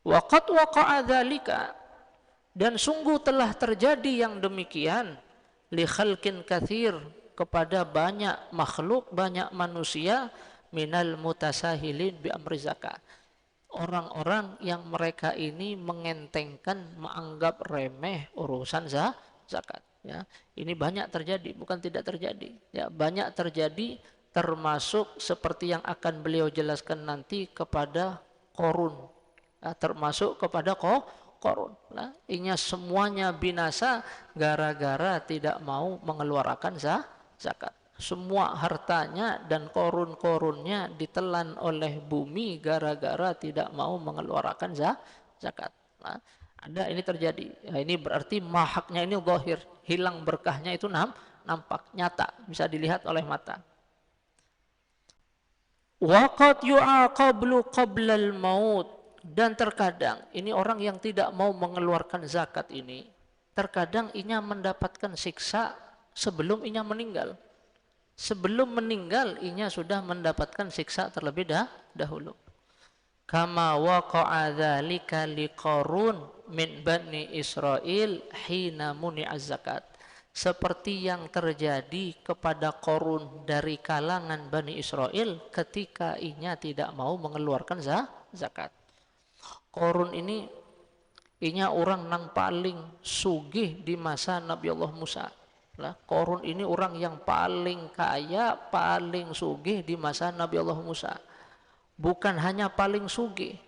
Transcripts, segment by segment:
Wa qad waqa'a dzalika, dan sungguh telah terjadi yang demikian, li khalqin katsir, kepada banyak makhluk, banyak manusia, minal mutasahilin bi amri zakat, orang-orang yang mereka ini mengentengkan, menganggap remeh urusan zakat, ya. Ini banyak terjadi, bukan tidak terjadi, ya, banyak terjadi, termasuk seperti yang akan beliau jelaskan nanti kepada Korun, ya, termasuk kepada Korun, nah, inya semuanya binasa gara-gara tidak mau mengeluarkan zakat. Semua hartanya dan korun-korunnya ditelan oleh bumi gara-gara tidak mau mengeluarkan zakat. Nah, ada ini terjadi. Ya, ini berarti mahaknya ini zahir, hilang berkahnya itu nampak nyata, bisa dilihat oleh mata. Waqad yu'aqablu qablal maut, dan terkadang ini orang yang tidak mau mengeluarkan zakat ini, terkadang inya mendapatkan siksa sebelum inya meninggal. Sebelum meninggal inya sudah mendapatkan siksa terlebih dahulu. Kama waqa'a dzalika liqarun min bani Israil hina muni'az zakat, seperti yang terjadi kepada Qarun dari kalangan Bani Israel ketika inya tidak mau mengeluarkan zakat. Qarun ini inya orang yang paling sugih di masa Nabi Allah Musa. Lah, Qarun ini orang yang paling kaya, paling sugih di masa Nabi Allah Musa. Bukan hanya paling sugih,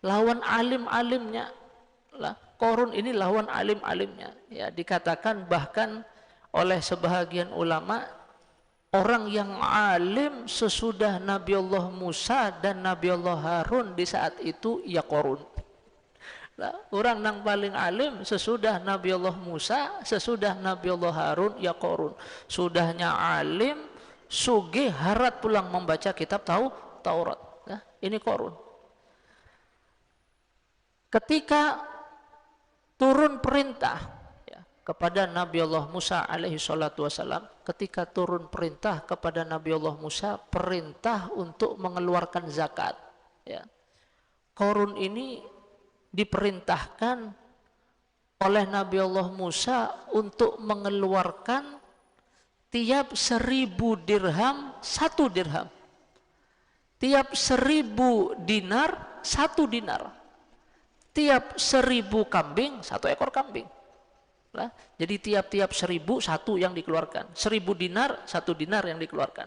lawan alim-alimnya. Lah, Qarun ini lawan alim-alimnya. Ya, dikatakan bahkan oleh sebahagian ulama, orang yang alim sesudah Nabi Allah Musa dan Nabi Allah Harun di saat itu ya Qarun. Orang yang paling alim sesudah Nabi Allah Musa, sesudah Nabi Allah Harun ya Qarun. Sudahnya alim, sugih, harat pulang membaca kitab Taurat. Nah, ini Qarun. Ketika turun perintah, ya, kepada Nabi Allah Musa alaihi salatu wasalam, ketika turun perintah kepada Nabi Allah Musa, perintah untuk mengeluarkan zakat, ya. Qarun ini diperintahkan oleh Nabi Allah Musa untuk mengeluarkan tiap 1.000 dirham 1 dirham, tiap 1.000 dinar 1 dinar, tiap 1.000 kambing 1 ekor kambing. Nah, jadi tiap-tiap 1.000 1 yang dikeluarkan, 1.000 dinar 1 dinar yang dikeluarkan,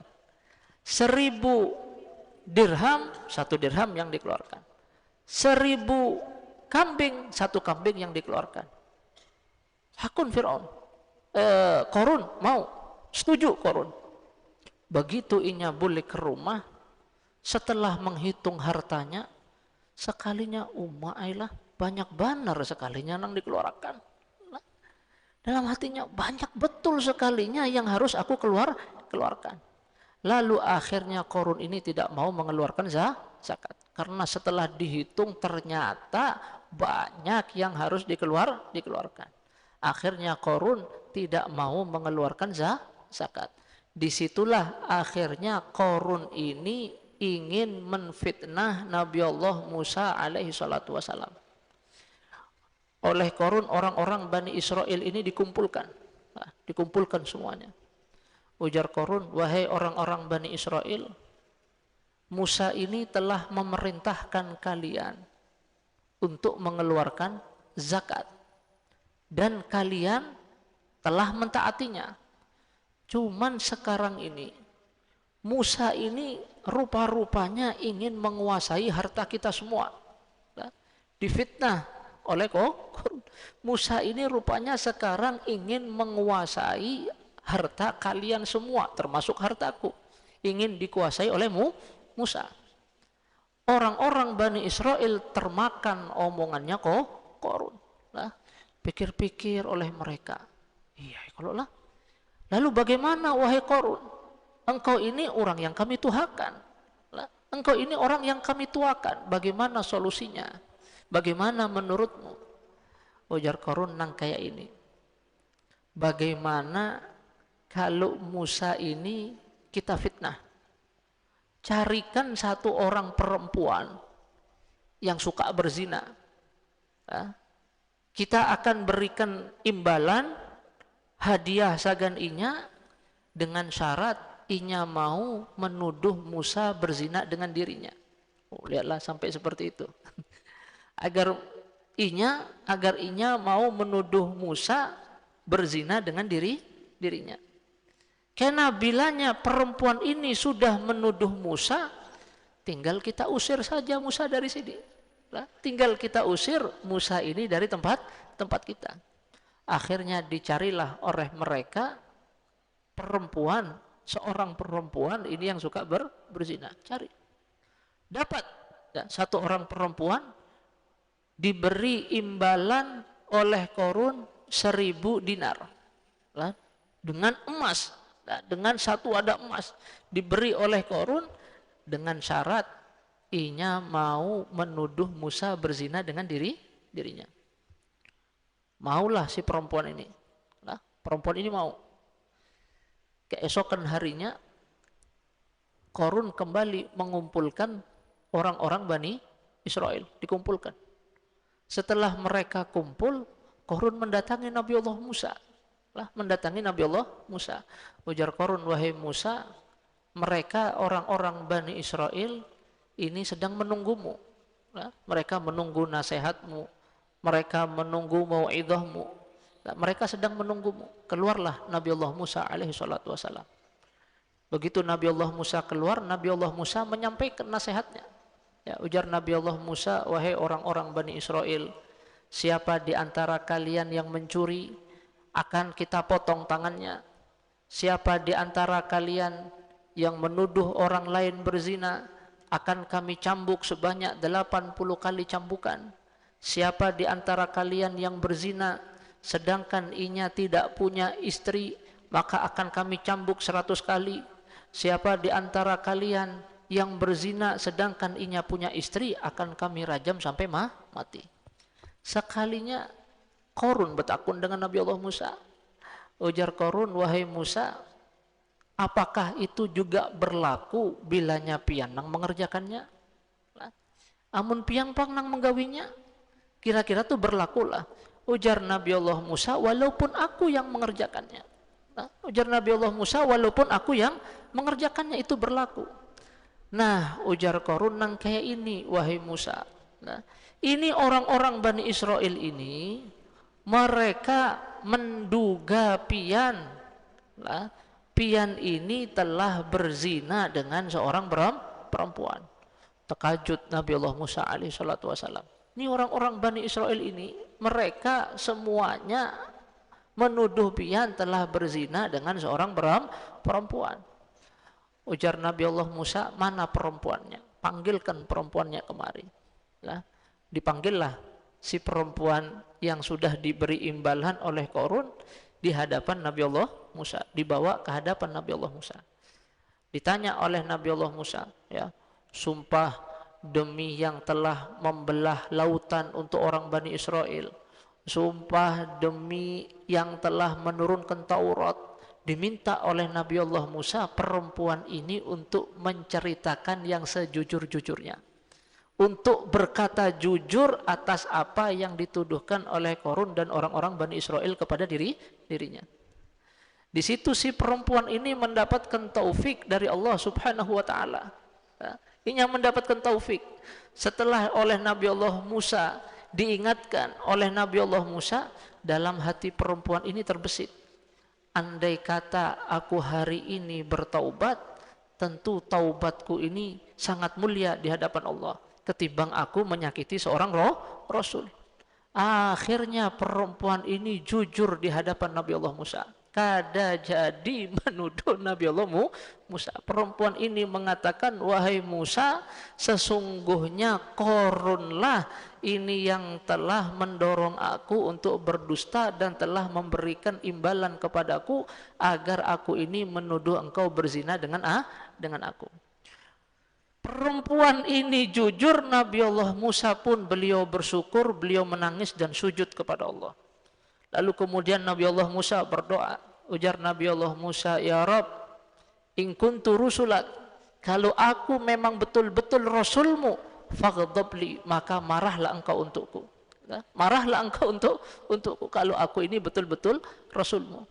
1.000 dirham 1 dirham yang dikeluarkan, 1.000 kambing 1 kambing yang dikeluarkan. Hakun Fir'aun, Qarun mau, setuju Qarun. Begitu inya balik ke rumah, setelah menghitung hartanya, sekalinya ailah banyak banar sekalinya yang dikeluarkan. Dalam hatinya banyak betul sekalinya yang harus aku keluarkan. Lalu akhirnya Qarun ini tidak mau mengeluarkan zakat, karena setelah dihitung ternyata banyak yang harus dikeluarkan. Akhirnya Qarun tidak mau mengeluarkan zakat. Disitulah akhirnya Qarun ini ingin menfitnah Nabi Allah Musa alaihi salatu wasalam. Oleh Qarun orang-orang Bani Israel ini dikumpulkan. Nah, dikumpulkan semuanya. Ujar Qarun, wahai orang-orang Bani Israel, Musa ini telah memerintahkan kalian untuk mengeluarkan zakat dan kalian telah mentaatinya. Cuman sekarang ini Musa ini rupa-rupanya ingin menguasai harta kita semua. Nah, difitnah oleh Qarun. Musa ini rupanya sekarang ingin menguasai harta kalian semua, termasuk hartaku, ingin dikuasai oleh Musa. Orang-orang Bani Israel termakan omongannya Qarun. Nah, pikir-pikir oleh mereka, iya kalau lah. Lalu bagaimana wahai Qarun? Engkau ini orang yang kami tuakan. Nah, engkau ini orang yang kami tuakan. Bagaimana solusinya? Bagaimana menurutmu? Ujar Qarun nang kayak ini. Bagaimana kalau Musa ini kita fitnah? Carikan 1 orang perempuan yang suka berzina. Ya. Kita akan berikan imbalan hadiah sagan inya dengan syarat inya mau menuduh Musa berzina dengan dirinya. Oh, lihatlah sampai seperti itu. Agar inya mau menuduh Musa berzina dengan dirinya. Karena bilanya perempuan ini sudah menuduh Musa, tinggal kita usir saja Musa dari sini. Tinggal kita usir Musa ini dari tempat kita. Akhirnya dicarilah oleh mereka seorang perempuan ini yang suka berzina. Cari. Dapat. Ya, satu orang perempuan diberi imbalan oleh Korun 1000 dinar. Dengan emas. Dengan satu ada emas. Diberi oleh Korun dengan syarat inya mau menuduh Musa berzina dengan dirinya. Maulah si perempuan ini. Perempuan ini mau. Keesokan harinya Korun kembali mengumpulkan orang-orang Bani Israel. Dikumpulkan. Setelah mereka kumpul, Korun mendatangi Nabi Allah Musa. Mendatangi Nabi Allah Musa. Ujar Korun, wahai Musa, mereka orang-orang Bani Israel ini sedang menunggumu. Mereka menunggu nasihatmu. Mereka menunggu mau'idhahmu. Mereka sedang menunggumu. Keluarlah Nabi Allah Musa alaihi salatu wassalam. Begitu Nabi Allah Musa keluar, Nabi Allah Musa menyampaikan nasihatnya. Ya, ujar Nabi Allah Musa, wahai orang-orang Bani Israel, siapa di antara kalian yang mencuri, akan kita potong tangannya. Siapa di antara kalian yang menuduh orang lain berzina, akan kami cambuk sebanyak 80 kali cambukan. Siapa di antara kalian yang berzina, sedangkan inya tidak punya istri, maka akan kami cambuk 100 kali. Siapa di antara kalian yang berzina, sedangkan inya punya istri, akan kami rajam sampai mati. Sekalinya Korun bertakun dengan Nabi Allah Musa. Ujar Korun, wahai Musa, apakah itu juga berlaku bilanya pianang mengerjakannya? Amun piang panang menggawinya, kira-kira itu berlakulah. Ujar Nabi Allah Musa, walaupun aku yang mengerjakannya. Ujar Nabi Allah Musa, walaupun aku yang mengerjakannya itu berlaku. Nah, ujar Korun, nang kayak ini, wahai Musa. Ini orang-orang Bani Israel ini, mereka menduga pian ini telah berzina dengan seorang perempuan. Terkejut Nabi Allah Musa alaihi salatu wasalam. Ini orang-orang Bani Israel ini, mereka semuanya menuduh pian telah berzina dengan seorang perempuan. Ujar Nabi Allah Musa, mana perempuannya? Panggilkan perempuannya kemari. Dipanggillah si perempuan yang sudah diberi imbalan oleh Korun di hadapan Nabi Allah Musa, dibawa ke hadapan Nabi Allah Musa. Ditanya oleh Nabi Allah Musa, ya, sumpah demi yang telah membelah lautan untuk orang Bani Israel, sumpah demi yang telah menurunkan Taurat, diminta oleh Nabi Allah Musa perempuan ini untuk menceritakan yang sejujur-jujurnya, untuk berkata jujur atas apa yang dituduhkan oleh Korun dan orang-orang Bani Israel kepada dirinya. Di situ si perempuan ini mendapatkan taufik dari Allah Subhanahu wa taala. Ini yang mendapatkan taufik. Setelah oleh Nabi Allah Musa diingatkan oleh Nabi Allah Musa, dalam hati perempuan ini terbesit. Andai kata aku hari ini bertaubat, tentu taubatku ini sangat mulia di hadapan Allah, ketimbang aku menyakiti seorang Rasul. Akhirnya perempuan ini jujur di hadapan Nabi Allah Musa. Kada jadi menuduh Nabi Allah Musa. Perempuan ini mengatakan, wahai Musa, sesungguhnya Korunlah ini yang telah mendorong aku untuk berdusta dan telah memberikan imbalan kepadaku agar aku ini menuduh engkau berzina dengan aku. Perempuan ini jujur, Nabi Allah Musa pun beliau bersyukur, beliau menangis dan sujud kepada Allah. Lalu kemudian Nabi Allah Musa berdoa. Ujar Nabi Allah Musa, ya Rabb, in kuntu rusulak, kalau aku memang betul-betul Rasulmu, faghdabli, maka marahlah engkau untukku. Marahlah engkau untukku kalau aku ini betul-betul Rasulmu.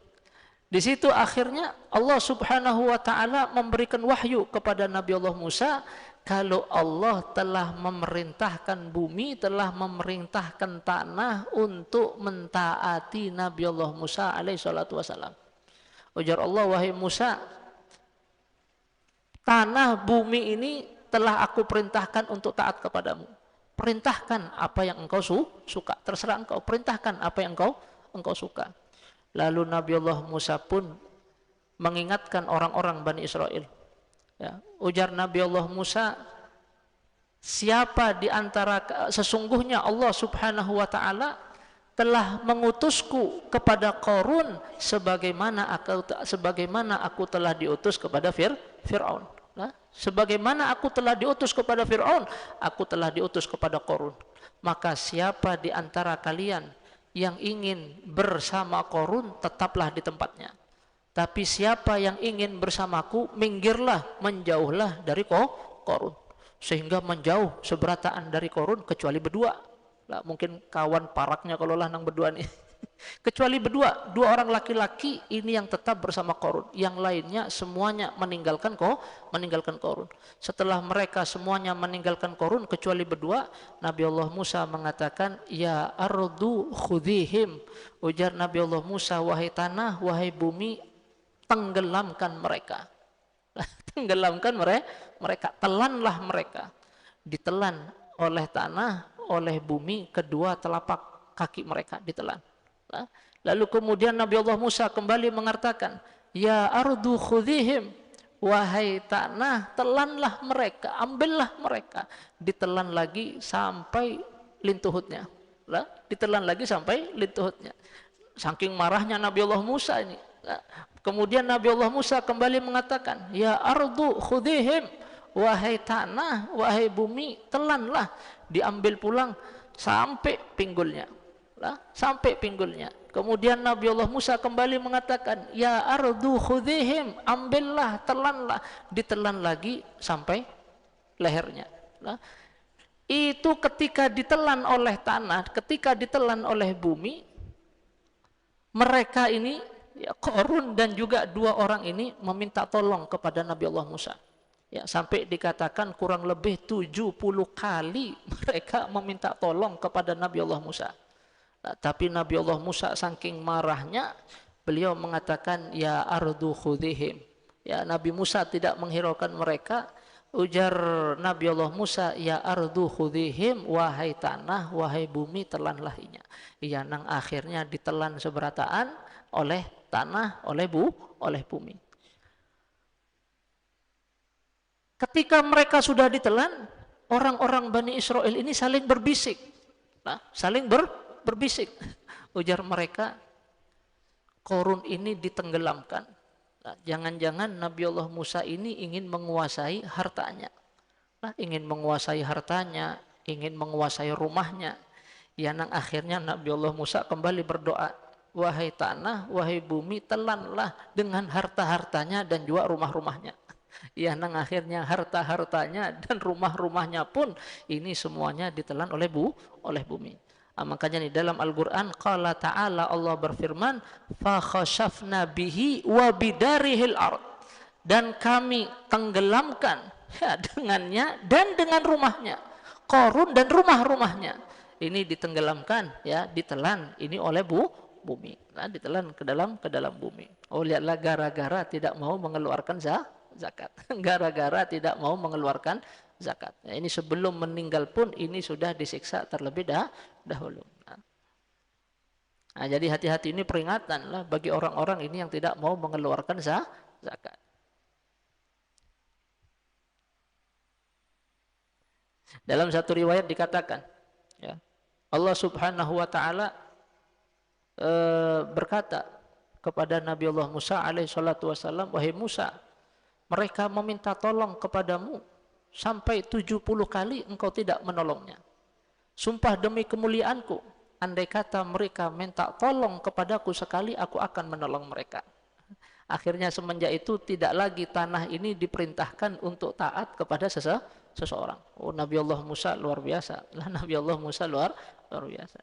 Di situ akhirnya Allah Subhanahu wa taala memberikan wahyu kepada Nabi Allah Musa kalau Allah telah memerintahkan bumi, telah memerintahkan tanah untuk mentaati Nabi Allah Musa alaihi salatu wasalam. Ujar Allah, wahai Musa, tanah bumi ini telah aku perintahkan untuk taat kepadamu. Perintahkan apa yang engkau suka, terserah engkau, perintahkan apa yang engkau suka. Lalu Nabi Allah Musa pun mengingatkan orang-orang Bani Israel. Ya, ujar Nabi Allah Musa, siapa di antara, sesungguhnya Allah Subhanahu wa taala telah mengutusku kepada Qarun sebagaimana aku telah diutus kepada Fir'aun. Nah, sebagaimana aku telah diutus kepada Fir'aun, aku telah diutus kepada Qarun. Maka siapa di antara kalian yang ingin bersama Qarun, tetaplah di tempatnya. Tapi siapa yang ingin bersamaku, minggirlah, menjauhlah dari Qarun. Sehingga menjauh seberataan dari Qarun kecuali berdua. Lah, mungkin kawan paraknya kalau lah nang berdua nih. Kecuali berdua, dua orang laki-laki ini yang tetap bersama Qarun. Yang lainnya semuanya meninggalkan Qarun. Setelah mereka semuanya meninggalkan Qarun kecuali berdua, Nabi Allah Musa mengatakan, ya ardu khudhihim. Ujar Nabi Allah Musa, wahai tanah, wahai bumi, tenggelamkan mereka. Tenggelamkan mereka, telanlah mereka. Ditelan oleh tanah, oleh bumi, kedua telapak kaki mereka ditelan. Lalu kemudian Nabi Allah Musa kembali mengatakan, ya ardu khudhihim, wahai tanah, telanlah mereka, ambillah mereka. Ditelan lagi sampai lintuhutnya. Ditelan lagi sampai lintuhutnya. Saking marahnya Nabi Allah Musa ini. Kemudian Nabi Allah Musa kembali mengatakan, ya ardu khudhihim, wahai tanah, wahai bumi, telanlah. Diambil pulang sampai pinggulnya. Sampai pinggulnya. Kemudian Nabi Allah Musa kembali mengatakan, ya ardu khudhihim, ambillah, telanlah. Ditelan lagi sampai lehernya. Itu ketika ditelan oleh tanah, ketika ditelan oleh bumi, mereka ini, ya, Qarun dan juga dua orang ini meminta tolong kepada Nabi Allah Musa. Ya, sampai dikatakan kurang lebih 70 kali mereka meminta tolong kepada Nabi Allah Musa. Nah, tapi Nabi Allah Musa saking marahnya, beliau mengatakan, ya ardu khudhihim. Ya, Nabi Musa tidak menghiraukan mereka. Ujar Nabi Allah Musa, ya ardu khudhihim, wahai tanah, wahai bumi, telanlah inya. Ya, nang akhirnya ditelan seberataan oleh tanah, oleh bumi. Ketika mereka sudah ditelan, orang-orang Bani Israel ini saling berbisik. Saling berbisik. Ujar mereka, Qarun ini ditenggelamkan. Jangan-jangan Nabi Allah Musa ini ingin menguasai hartanya. Ingin menguasai hartanya, ingin menguasai rumahnya. Ya, nang akhirnya Nabi Allah Musa kembali berdoa, wahai tanah, wahai bumi, telanlah dengan harta-hartanya dan juga rumah-rumahnya. Ya, nang akhirnya harta-hartanya dan rumah-rumahnya pun ini semuanya ditelan oleh bumi. Makanya di dalam Al-Quran qala ta'ala, Allah berfirman, fa khashafna bihi wa bidarihil ard, dan kami tenggelamkan, ya, dengannya dan dengan rumahnya, Qarun dan rumah-rumahnya ini ditenggelamkan, ya, ditelan ini oleh bumi. Ditelan ke dalam bumi. Oh, lihatlah, gara-gara tidak mau mengeluarkan zakat. Gara-gara tidak mau mengeluarkan zakat. Nah, ini sebelum meninggal pun ini sudah disiksa terlebih dahulu. Nah, jadi hati-hati, ini peringatan lah bagi orang-orang ini yang tidak mau mengeluarkan zakat. Dalam satu riwayat dikatakan, ya, Allah Subhanahu wa taala berkata kepada Nabi Allah Musa alaihi salatu wasallam, wahai Musa, mereka meminta tolong kepadamu sampai 70 kali engkau tidak menolongnya. Sumpah demi kemuliaanku, andai kata mereka minta tolong kepadaku sekali, aku akan menolong mereka. Akhirnya semenjak itu tidak lagi tanah ini diperintahkan untuk taat kepada seseorang. Oh, Nabi Allah Musa luar biasa. Lah Nabi Allah Musa luar biasa.